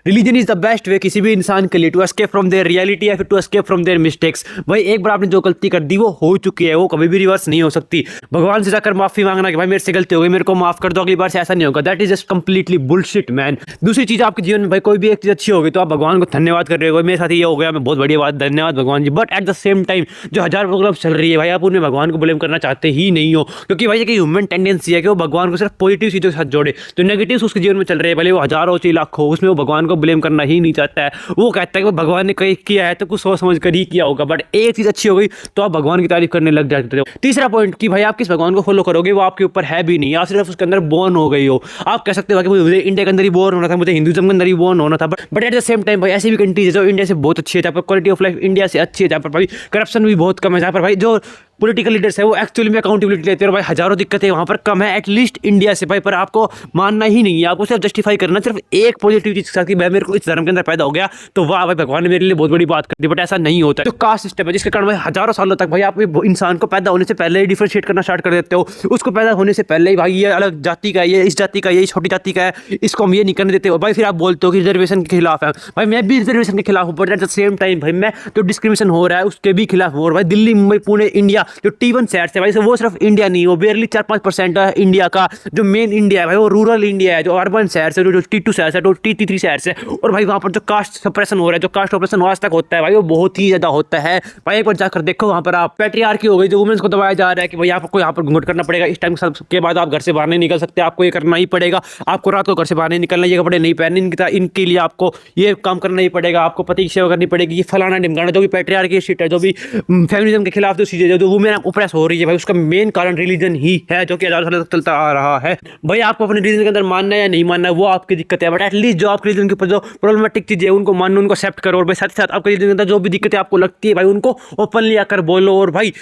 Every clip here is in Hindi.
Religion is the best way किसी भी इंसान के लिए to escape from their reality या फिर to escape from their mistakes. भाई एक बार आपने जो गलती कर दी वो हो चुकी है, वो कभी भी रिवर्स नहीं हो सकती। भगवान से जाकर माफी मांगना कि भाई मेरे से गलती हो गई, मेरे को माफ कर दो, अगली बार से ऐसा नहीं होगा, that is just completely bullshit man. दूसरी चीज, आपके जीवन में भाई कोई भी एक चीज अच्छी होगी तो आप भगवान को धन्यवाद कर रहे हो, मेरे साथ ये हो गया, मैं बहुत बढ़िया बात, धन्यवाद भगवान जी। But at the same time जो हजार प्रोग्राम चल रही है भाई, आप उनमें भगवान को ब्लेम करना चाहते ही नहीं हो, क्योंकि भाई ये ह्यूमन टेंडेंसी है कि वो भगवान को सिर्फ पॉजिटिव चीजों के साथ जोड़े। जो नेगेटिव उसके जीवन में चल रहे हैं, भले वो हजारों चाहे लाखों, उसमें वो भगवान को ब्लेम करना ही नहीं चाहता है। वो कहता है कि भगवान ने कहीं किया है तो कुछ सोच समझ कर ही किया होगा। बट एक चीज अच्छी हो गई तो आप भगवान की तारीफ करने लग जाते हो। तीसरा पॉइंट कि भाई आप किस भगवान को फॉलो करोगे वो आपके ऊपर है भी नहीं, आप सिर्फ उसके अंदर बोर्न हो गई हो। आप कह सकते हो कि मुझे इंडिया के अंदर ही बोर्न होना था, मुझे हिंदुइज्म के अंदर ही बोर्न होना था, but at the same time भाई ऐसी भी कंट्रीज है जो इंडिया से बहुत अच्छी है, जहाँ पर क्वालिटी ऑफ लाइफ इंडिया से अच्छी है, जहाँ पर भाई करप्शन भी बहुत कम है, जहाँ पर भाई जो पॉलिटिकल लीडर्स है वो एक्चुअली में अकाउंटेबिलिटी लेते हैं, और भाई हजारों दिक्कतें वहाँ पर कम है एटलीस्ट इंडिया से भाई। पर आपको मानना ही नहीं है, आपको सिर्फ जस्टिफाई करना सिर्फ एक पॉजिटिव चीज के साथ कि मैं मेरे को इस धर्म के अंदर पैदा हो गया तो वाह भाई भगवान ने मेरे लिए बहुत बड़ी बात कर दी। बट ऐसा नहीं होता है। जो कास्ट सिस्टम है जिसके कारण भाई हजारों सालों तक भाई आप इंसान को पैदा होने से पहले ही डिफरेंशिएट करना स्टार्ट कर देते हो, उसको पैदा होने से पहले ही भाई ये अलग जाति का है, ये इस जाति का, ये छोटी जाति का है, इसको हम ये नहीं करने देते हो भाई। फिर आप बोलते हो कि रिजर्वेशन के खिलाफ है, भाई मैं भी रिजर्वेशन के खिलाफ हूँ, but at the same time भाई मैं जो डिस्क्रिमिनेशन हो रहा है उसके भी खिलाफ हूँ। और भाई दिल्ली, मुंबई, पुणे, इंडिया जो T1 शहर से भाई वो सिर्फ इंडिया नहीं, वो बेयरली 4-5% है इंडिया का। जो मेन इंडिया है भाई वो रूरल इंडिया है, जो अर्बन शहर से, जो T2 शहर से, जो T3 शहर से। और भाई वहाँ पर जो कास्ट सप्रेशन हो रहा है, जो कास्ट ऑपरेशन आज तक होता है भाई, वो बहुत ही ज्यादा होता है भाई। एक बार जाकर देखो वहाँ पर आप पैट्रियार्की हो गई, जो वुमेन्स को दबाया जा रहा है कि भाई आपको यहाँ पर घूंघट करना पड़ेगा, इस टाइम के बाद आप घर से बाहर नहीं निकल सकते, आपको ये करना ही पड़ेगा, आपको रात को घर से बाहर नहीं निकलना, ये कपड़े नहीं पहनने, इनके लिए आपको ये काम करना ही पड़ेगा, आपको पति की सेवा करनी पड़ेगी, ये फलाना ढिमकाना, जो भी पैट्रियार्की शिट है, जो भी फेमिनिज्म के खिलाफ जो चीजें जो वुमेन ऑप्रेस हो रही है भाई, उसका मेन कारण रिलीजन ही है, जो कि हजारों सालों तक चलता आ रहा है। भाई आपको अपने रिलीजन के अंदर मानना है या नहीं मानना है वो आपकी दिक्कत है, बट एटलीस्ट जो आपके रिलीजन के ऊपर जो प्रॉब्लमेटिक चीजें उनको मानो, उनको एक्सेप्ट करो। और भाई साथ ही साथ आपके रिलीजन के अंदर जो भी दिक्कतें आपको लगती है भाई उनको ओपनली आकर बोलो। और भाई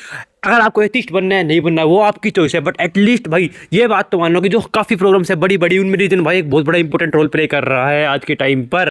अगर आपको एथिस्ट बनना है नहीं बनना है वो आपकी चॉइस है, बट एटलीस्ट भाई ये बात तो मान लो कि जो काफी प्रॉब्लम्स है बड़ी बड़ी, उनमें रिलीजन भाई एक बहुत बड़ा इंपॉर्टेंट रोल प्ले कर रहा है आज के टाइम पर।